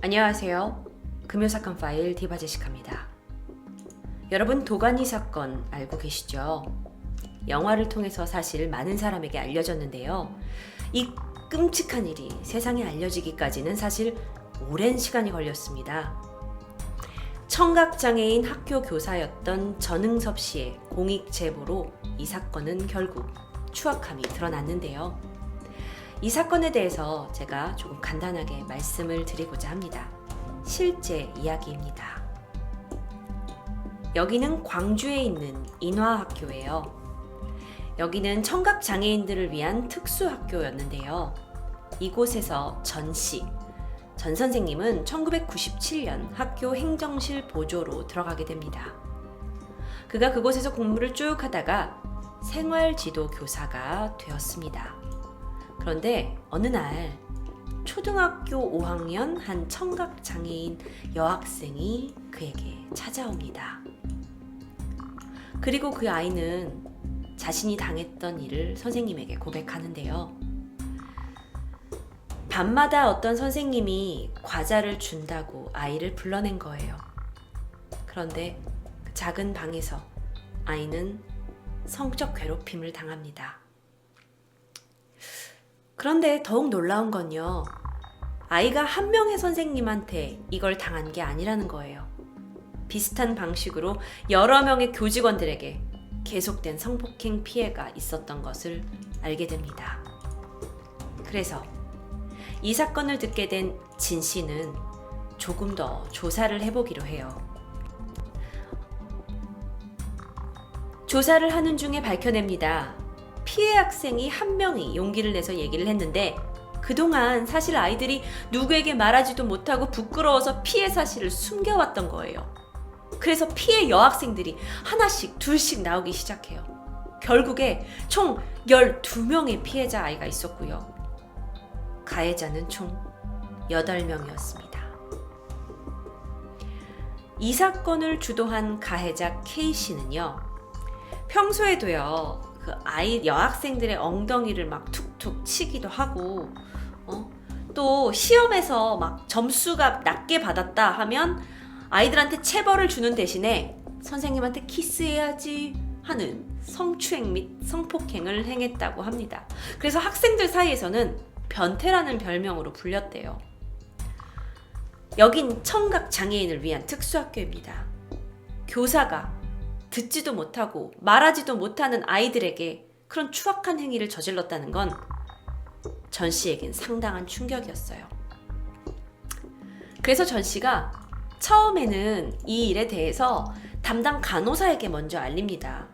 안녕하세요. 금요사건 파일 디바제시카입니다. 여러분 도가니 사건 알고 계시죠? 영화를 통해서 사실 많은 사람에게 알려졌는데요. 이 끔찍한 일이 세상에 알려지기까지는 사실 오랜 시간이 걸렸습니다. 청각장애인 학교 교사였던 전응섭 씨의 공익 제보로 이 사건은 결국 추악함이 드러났는데요. 이 사건에 대해서 제가 조금 간단하게 말씀을 드리고자 합니다. 실제 이야기입니다. 여기는 광주에 있는 인화학교예요. 여기는 청각장애인들을 위한 특수학교였는데요. 이곳에서 전 선생님은 1997년 학교 행정실 보조로 들어가게 됩니다. 그가 그곳에서 공부를 쭉 하다가 생활지도 교사가 되었습니다. 그런데 어느 날 초등학교 5학년 한 청각장애인 여학생이 그에게 찾아옵니다. 그리고 그 아이는 자신이 당했던 일을 선생님에게 고백하는데요. 밤마다 어떤 선생님이 과자를 준다고 아이를 불러낸 거예요. 그런데 그 작은 방에서 아이는 성적 괴롭힘을 당합니다. 그런데 더욱 놀라운 건요. 아이가 한 명의 선생님한테 이걸 당한 게 아니라는 거예요. 비슷한 방식으로 여러 명의 교직원들에게 계속된 성폭행 피해가 있었던 것을 알게 됩니다. 그래서 이 사건을 듣게 된 진 씨는 조금 더 조사를 해보기로 해요. 조사를 하는 중에 밝혀냅니다. 피해 학생이 한 명이 용기를 내서 얘기를 했는데 그동안 사실 아이들이 누구에게 말하지도 못하고 부끄러워서 피해 사실을 숨겨왔던 거예요. 그래서 피해 여학생들이 하나씩 둘씩 나오기 시작해요. 결국에 총 12명의 피해자 아이가 있었고요. 가해자는 총 8명이었습니다. 이 사건을 주도한 가해자 K씨는요. 평소에도요. 그 아이 여학생들의 엉덩이를 막 툭툭 치기도 하고 또 시험에서 막 점수가 낮게 받았다 하면 아이들한테 체벌을 주는 대신에 선생님한테 키스해야지 하는 성추행 및 성폭행을 행했다고 합니다. 그래서 학생들 사이에서는 변태라는 별명으로 불렸대요. 여긴 청각장애인을 위한 특수학교입니다. 교사가 듣지도 못하고 말하지도 못하는 아이들에게 그런 추악한 행위를 저질렀다는 건 전 씨에겐 상당한 충격이었어요. 그래서 전 씨가 처음에는 이 일에 대해서 담당 간호사에게 먼저 알립니다.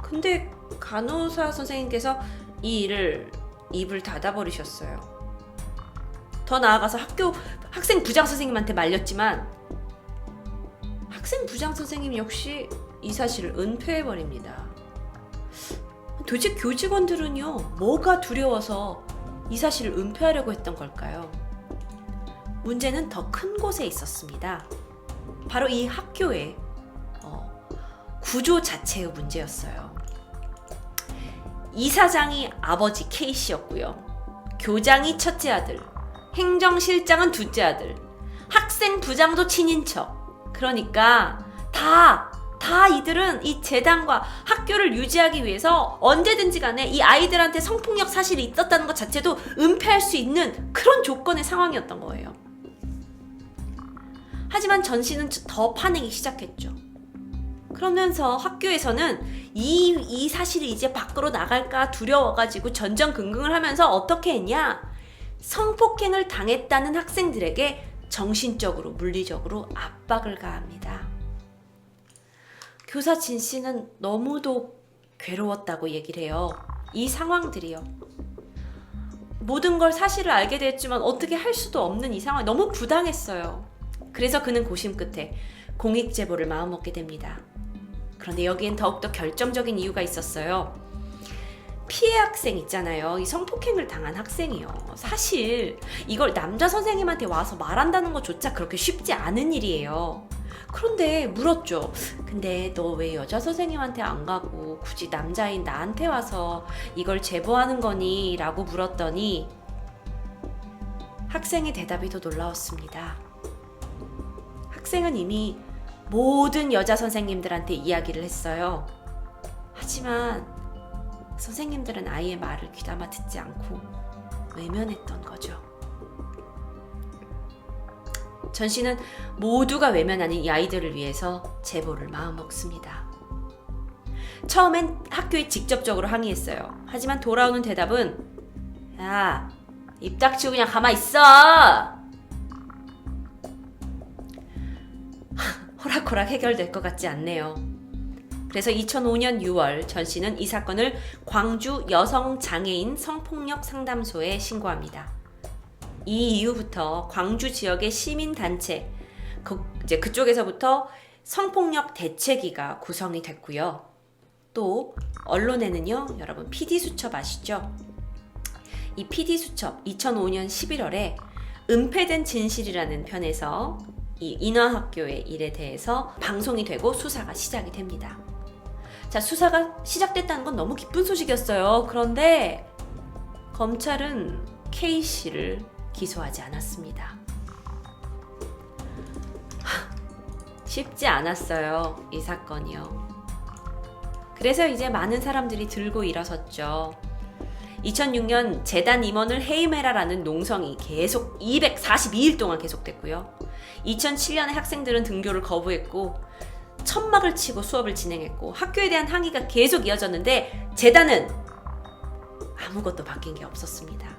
근데 간호사 선생님께서 이 일을 입을 닫아버리셨어요. 더 나아가서 학생 부장 선생님한테 말렸지만 학생 부장 선생님 역시 이 사실을 은폐해버립니다. 도대체 교직원들은요, 뭐가 두려워서 이 사실을 은폐하려고 했던 걸까요? 문제는 더 큰 곳에 있었습니다. 바로 이 학교의 구조 자체의 문제였어요. 이사장이 아버지 K씨였고요. 교장이 첫째 아들, 행정실장은 둘째 아들, 학생 부장도 친인척. 그러니까 다 이들은 이 재단과 학교를 유지하기 위해서 언제든지 간에 이 아이들한테 성폭력 사실이 있었다는 것 자체도 은폐할 수 있는 그런 조건의 상황이었던 거예요. 하지만 전 씨는 더 파내기 시작했죠. 그러면서 학교에서는 이 사실이 이제 밖으로 나갈까 두려워가지고 전전긍긍을 하면서 어떻게 했냐? 성폭행을 당했다는 학생들에게 정신적으로 물리적으로 압박을 가합니다. 교사 진 씨는 너무도 괴로웠다고 얘기를 해요. 이 상황들이요. 모든 걸 사실을 알게 됐지만 어떻게 할 수도 없는 이 상황이 너무 부당했어요. 그래서 그는 고심 끝에 공익 제보를 마음먹게 됩니다. 그런데 여기엔 더욱더 결정적인 이유가 있었어요. 피해 학생 있잖아요. 이 성폭행을 당한 학생이요. 사실 이걸 남자 선생님한테 와서 말한다는 것조차 그렇게 쉽지 않은 일이에요. 그런데 물었죠. 근데 너 왜 여자 선생님한테 안 가고 굳이 남자인 나한테 와서 이걸 제보하는 거니? 라고 물었더니 학생의 대답이 더 놀라웠습니다. 학생은 이미 모든 여자 선생님들한테 이야기를 했어요. 하지만 선생님들은 아이의 말을 귀담아 듣지 않고 외면했던 거죠. 전 씨는 모두가 외면하는 이 아이들을 위해서 제보를 마음먹습니다. 처음엔 학교에 직접적으로 항의했어요. 하지만 돌아오는 대답은 야, 입 닥치고 그냥 가만히 있어! 호락호락 해결될 것 같지 않네요. 그래서 2005년 6월 전 씨는 이 사건을 광주 여성장애인 성폭력 상담소에 신고합니다. 이 이후부터 광주 지역의 시민단체, 그쪽에서부터 성폭력 대책위가 구성이 됐고요. 또 언론에는요, 여러분 PD수첩 아시죠? 이 PD수첩 2005년 11월에 은폐된 진실이라는 편에서 이 인화학교의 일에 대해서 방송이 되고 수사가 시작이 됩니다. 자, 수사가 시작됐다는 건 너무 기쁜 소식이었어요. 그런데 검찰은 K씨를 기소하지 않았습니다. 쉽지 않았어요, 이 사건이요. 그래서 이제 많은 사람들이 들고 일어섰죠. 2006년 재단 임원을 해임해라라는 농성이 계속 242일 동안 계속됐고요. 2007년에 학생들은 등교를 거부했고 천막을 치고 수업을 진행했고 학교에 대한 항의가 계속 이어졌는데 재단은 아무것도 바뀐 게 없었습니다.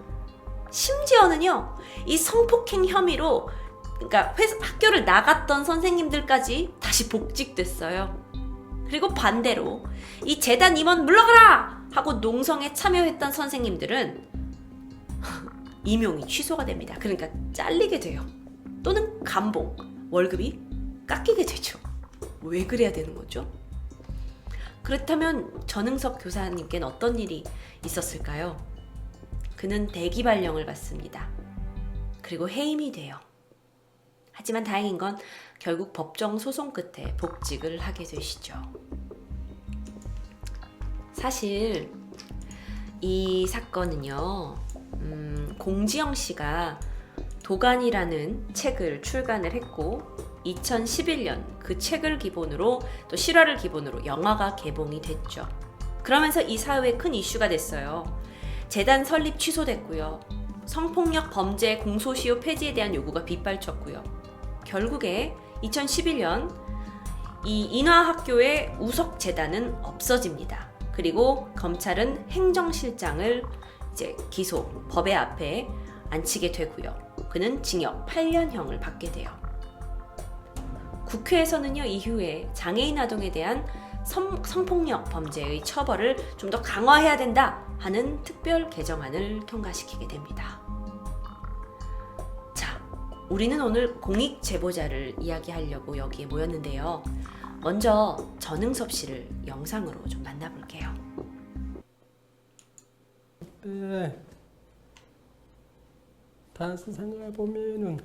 심지어는요, 이 성폭행 혐의로 그러니까 학교를 나갔던 선생님들까지 다시 복직됐어요. 그리고 반대로 이 재단 임원 물러가라! 하고 농성에 참여했던 선생님들은 임용이 취소가 됩니다. 그러니까 잘리게 돼요. 또는 감봉, 월급이 깎이게 되죠. 왜 그래야 되는 거죠? 그렇다면 전응석 교사님께는 어떤 일이 있었을까요? 그는 대기 발령을 받습니다. 그리고 해임이 돼요. 하지만 다행인 건 결국 법정 소송 끝에 복직을 하게 되시죠. 사실 이 사건은요, 공지영 씨가 도간이라는 책을 출간을 했고 2011년 그 책을 기본으로 또 실화를 기본으로 영화가 개봉이 됐죠. 그러면서 이 사회에 큰 이슈가 됐어요. 재단 설립 취소됐고요. 성폭력 범죄 공소시효 폐지에 대한 요구가 빗발쳤고요. 결국에 2011년 이 인화학교의 우석재단은 없어집니다. 그리고 검찰은 행정실장을 이제 기소, 법의 앞에 앉히게 되고요. 그는 징역 8년형을 받게 돼요. 국회에서는요, 이후에 장애인 아동에 대한 성폭력 범죄의 처벌을 좀 더 강화해야 된다 하는 특별 개정안을 통과시키게 됩니다. 자, 우리는 오늘 공익 제보자를 이야기하려고 여기에 모였는데요. 먼저 전응섭 씨를 영상으로 좀 만나볼게요. 네, 다시 생각해보면은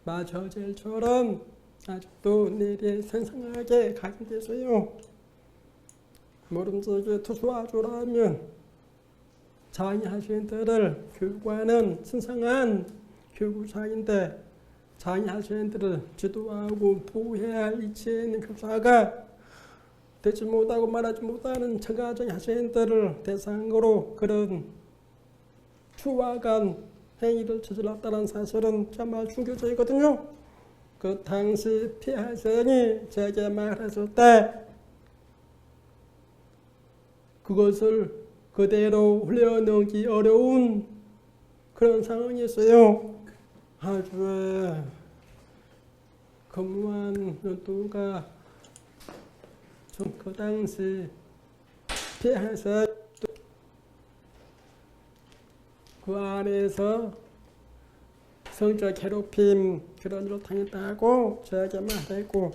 마저젤처럼 아직도 내게 생생하게 각인되세요. 모름지기 투수아주라면 장애하시인들을 교육하는 신성한 교구사인데 장애하시인들을 지도하고 보호해야 할 위치에 있는 교사가 되지 못하고 말하지 못하는 처가장애하시인들을 대상으로 그런 추악한 행위를 저질렀다는 사실은 정말 충격적이거든요. 그 당시 피해자이 제게 말했을 때 그것을 그대로 흘려넘기 어려운 그런 상황이었어요. 아주 근무한 연도가 좀 그 당시 피해자 그 안에서 성적 괴롭힘 그런 일을 당했다고 저에게 말했고,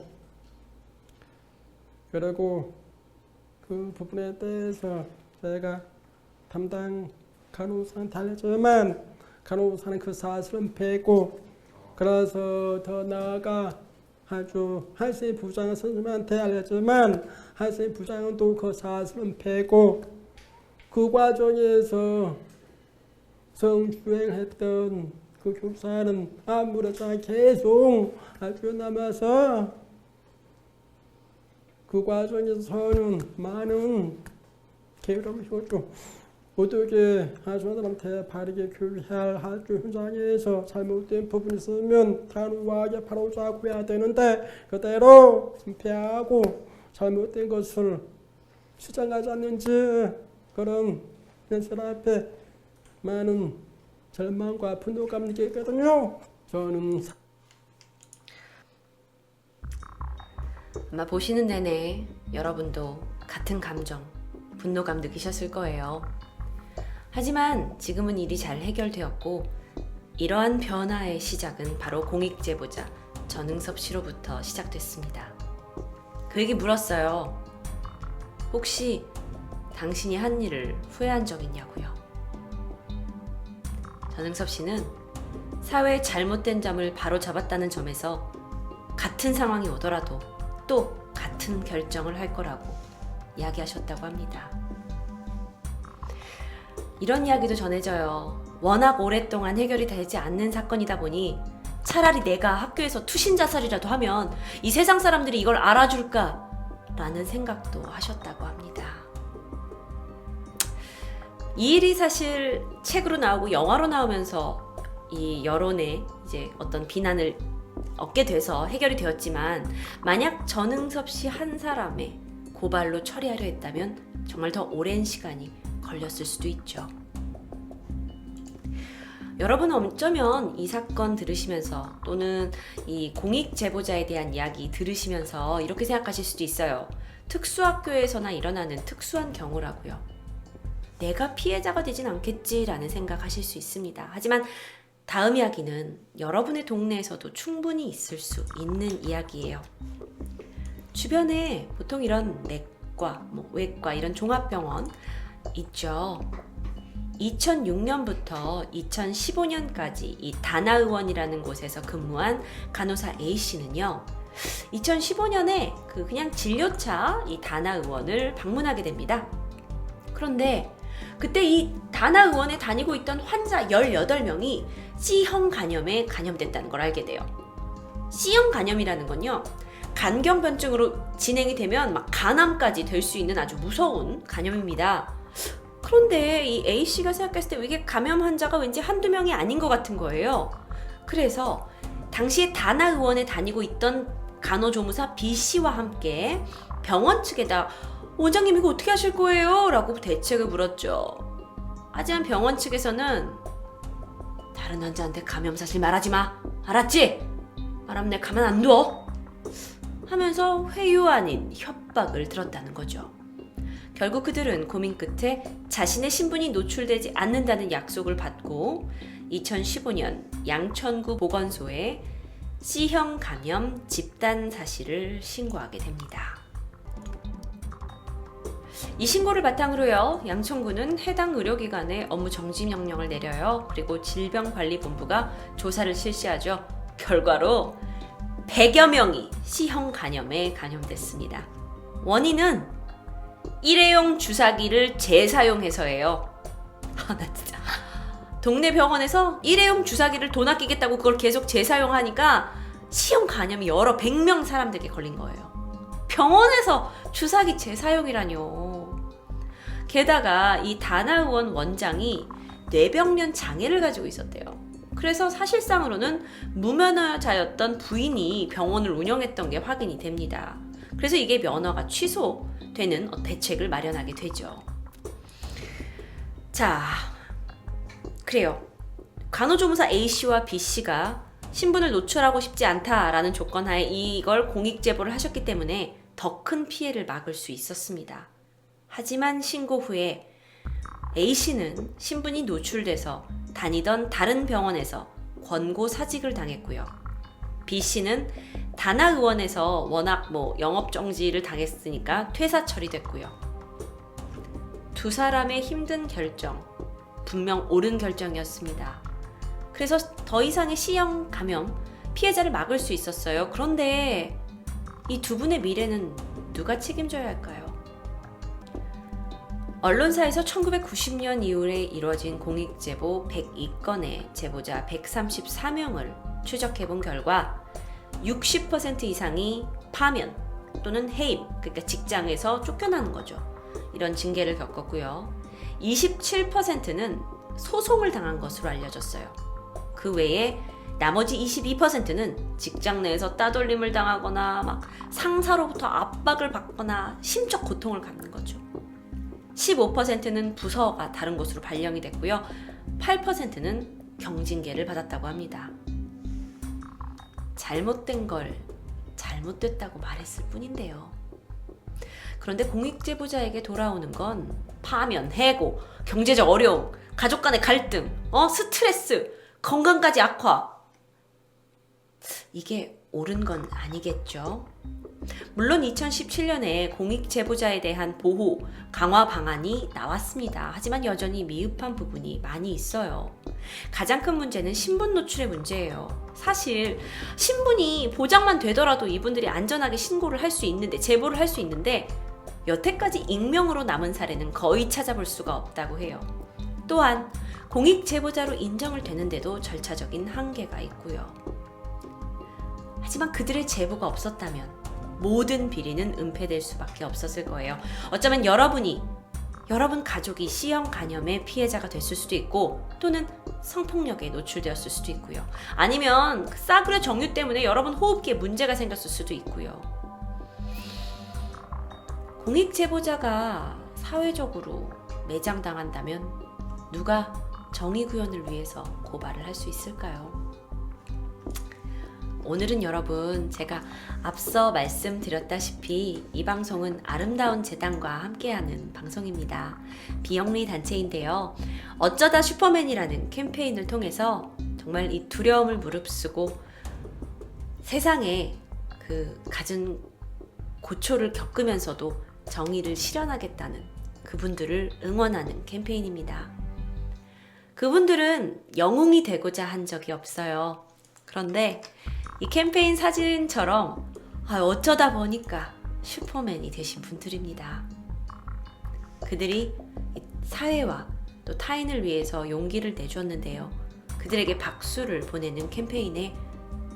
그리고 그 부분에 대해서 제가 담당 간호사한테 알렸지만 간호사는 그 사실은 빼고, 그래서 더 나아가 아주 할세 부장 선생님한테 알렸지만 할세 부장은 또 그 사실은 빼고, 그 과정에서 성추행했던 그 교사는 아무렇지 계속 학교 남아서 그 과정에서는 많은 괴로움이 오죠. 어떻게 아주들한테 바르게 교육해야 할 학교 현장에서 잘못된 부분이 있으면 단호하게 바로잡고 해야 되는데 그대로 은폐하고 잘못된 것을 수정하지 않는지 그런 현실 앞에 많은 절망과 분노감 느끼거든요. 저는 아마 보시는 내내 여러분도 같은 감정, 분노감 느끼셨을 거예요. 하지만 지금은 일이 잘 해결되었고 이러한 변화의 시작은 바로 공익제보자 전응섭 씨로부터 시작됐습니다. 그에게 물었어요. 혹시 당신이 한 일을 후회한 적 있냐고요. 전응섭 씨는 사회의 잘못된 점을 바로 잡았다는 점에서 같은 상황이 오더라도 또 같은 결정을 할 거라고 이야기하셨다고 합니다. 이런 이야기도 전해져요. 워낙 오랫동안 해결이 되지 않는 사건이다 보니 차라리 내가 학교에서 투신 자살이라도 하면 이 세상 사람들이 이걸 알아줄까? 라는 생각도 하셨다고 합니다. 이 일이 사실 책으로 나오고 영화로 나오면서 이 여론의 이제 어떤 비난을 얻게 돼서 해결이 되었지만 만약 전응섭 씨 한 사람의 고발로 처리하려 했다면 정말 더 오랜 시간이 걸렸을 수도 있죠. 여러분은 어쩌면 이 사건 들으시면서 또는 이 공익제보자에 대한 이야기 들으시면서 이렇게 생각하실 수도 있어요. 특수학교에서나 일어나는 특수한 경우라고요. 내가 피해자가 되진 않겠지라는 생각하실 수 있습니다. 하지만 다음 이야기는 여러분의 동네에서도 충분히 있을 수 있는 이야기예요. 주변에 보통 이런 내과, 외과 이런 종합병원 있죠. 2006년부터 2015년까지 이 다나의원이라는 곳에서 근무한 간호사 A씨는요. 2015년에 그냥 진료차 이 다나의원을 방문하게 됩니다. 그런데 그때 이 다나의원에 다니고 있던 환자 18명이 C형 간염에 감염됐다는 걸 알게 돼요. C형 간염이라는 건요. 간경변증으로 진행이 되면 막 간암까지 될 수 있는 아주 무서운 간염입니다. 그런데 이 A씨가 생각했을 때 이게 감염 환자가 왠지 한두 명이 아닌 것 같은 거예요. 그래서 당시에 다나의원에 다니고 있던 간호조무사 B씨와 함께 병원 측에다 원장님 이거 어떻게 하실 거예요? 라고 대책을 물었죠. 하지만 병원 측에서는 다른 환자한테 감염 사실 말하지 마. 알았지? 말하면 내가 가만 안 둬. 하면서 회유 아닌 협박을 들었다는 거죠. 결국 그들은 고민 끝에 자신의 신분이 노출되지 않는다는 약속을 받고 2015년 양천구 보건소에 C형 감염 집단 사실을 신고하게 됩니다. 이 신고를 바탕으로요, 양천구는 해당 의료기관에 업무 정지 명령을 내려요. 그리고 질병관리본부가 조사를 실시하죠. 결과로 100여 명이 C형 간염에 감염됐습니다. 원인은 일회용 주사기를 재사용해서예요. 나 진짜 동네 병원에서 일회용 주사기를 돈 아끼겠다고 그걸 계속 재사용하니까 C형 간염이 여러 100명 사람들에게 걸린 거예요. 병원에서 주사기 재사용이라뇨. 게다가 이 다나의원 원장이 뇌병련 장애를 가지고 있었대요. 그래서 사실상으로는 무면허자였던 부인이 병원을 운영했던 게 확인이 됩니다. 그래서 이게 면허가 취소되는 대책을 마련하게 되죠. 자, 그래요. 간호조무사 A씨와 B씨가 신분을 노출하고 싶지 않다라는 조건 하에 이걸 공익제보를 하셨기 때문에 더 큰 피해를 막을 수 있었습니다. 하지만 신고 후에 A씨는 신분이 노출돼서 다니던 다른 병원에서 권고 사직을 당했고요. B씨는 다나의원에서 워낙 영업정지를 당했으니까 퇴사 처리됐고요. 두 사람의 힘든 결정, 분명 옳은 결정이었습니다. 그래서 더 이상의 C형 감염, 피해자를 막을 수 있었어요. 그런데 이 두 분의 미래는 누가 책임져야 할까요? 언론사에서 1990년 이후에 이루어진 공익제보 102건의 제보자 134명을 추적해본 결과 60% 이상이 파면 또는 해임, 그러니까 직장에서 쫓겨나는 거죠. 이런 징계를 겪었고요. 27%는 소송을 당한 것으로 알려졌어요. 그 외에 나머지 22%는 직장 내에서 따돌림을 당하거나 막 상사로부터 압박을 받거나 심적 고통을 갖는 거죠. 15%는 부서가 다른 곳으로 발령이 됐고요. 8%는 경징계를 받았다고 합니다. 잘못된 걸 잘못됐다고 말했을 뿐인데요. 그런데 공익제보자에게 돌아오는 건 파면, 해고, 경제적 어려움, 가족 간의 갈등, 스트레스, 건강까지 악화. 이게 옳은 건 아니겠죠? 물론 2017년에 공익제보자에 대한 보호, 강화 방안이 나왔습니다. 하지만 여전히 미흡한 부분이 많이 있어요. 가장 큰 문제는 신분 노출의 문제예요. 사실 신분이 보장만 되더라도 이분들이 안전하게 신고를 할 수 있는데, 제보를 할 수 있는데 여태까지 익명으로 남은 사례는 거의 찾아볼 수가 없다고 해요. 또한 공익제보자로 인정을 되는데도 절차적인 한계가 있고요. 하지만 그들의 제보가 없었다면 모든 비리는 은폐될 수밖에 없었을 거예요. 어쩌면 여러분 가족이 C형 간염의 피해자가 됐을 수도 있고, 또는 성폭력에 노출되었을 수도 있고요. 아니면 싸구려 정유 때문에 여러분 호흡기에 문제가 생겼을 수도 있고요. 공익제보자가 사회적으로 매장당한다면 누가 정의구현을 위해서 고발을 할 수 있을까요? 오늘은 여러분, 제가 앞서 말씀드렸다시피 이 방송은 아름다운 재단과 함께하는 방송입니다. 비영리 단체인데요. 어쩌다 슈퍼맨이라는 캠페인을 통해서 정말 이 두려움을 무릅쓰고 세상에 그 갖은 고초를 겪으면서도 정의를 실현하겠다는 그분들을 응원하는 캠페인입니다. 그분들은 영웅이 되고자 한 적이 없어요. 그런데 이 캠페인 사진처럼 어쩌다 보니까 슈퍼맨이 되신 분들입니다. 그들이 사회와 또 타인을 위해서 용기를 내주었는데요. 그들에게 박수를 보내는 캠페인에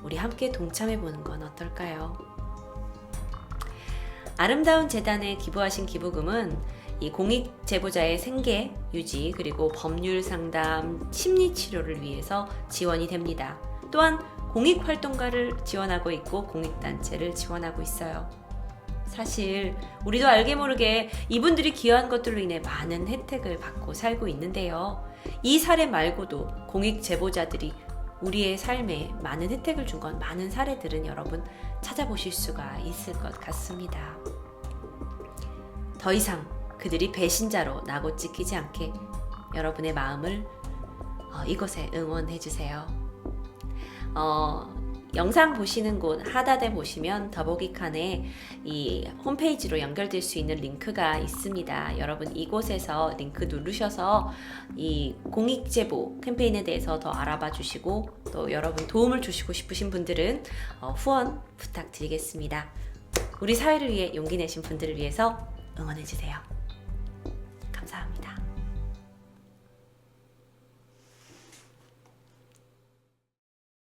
우리 함께 동참해보는 건 어떨까요? 아름다운 재단에 기부하신 기부금은 이 공익제보자의 생계 유지, 그리고 법률 상담, 심리치료를 위해서 지원이 됩니다. 또한 공익활동가를 지원하고 있고 공익단체를 지원하고 있어요. 사실 우리도 알게 모르게 이분들이 기여한 것들로 인해 많은 혜택을 받고 살고 있는데요. 이 사례 말고도 공익제보자들이 우리의 삶에 많은 혜택을 준 건, 많은 사례들은 여러분 찾아보실 수가 있을 것 같습니다. 더 이상 그들이 배신자로 나고 찍히지 않게 여러분의 마음을 이곳에 응원해주세요. 영상 보시는 곳 하단에 보시면 더보기 칸에 이 홈페이지로 연결될 수 있는 링크가 있습니다. 여러분 이곳에서 링크 누르셔서 이 공익제보 캠페인에 대해서 더 알아봐 주시고, 또 여러분 도움을 주시고 싶으신 분들은 후원 부탁드리겠습니다. 우리 사회를 위해 용기 내신 분들을 위해서 응원해 주세요.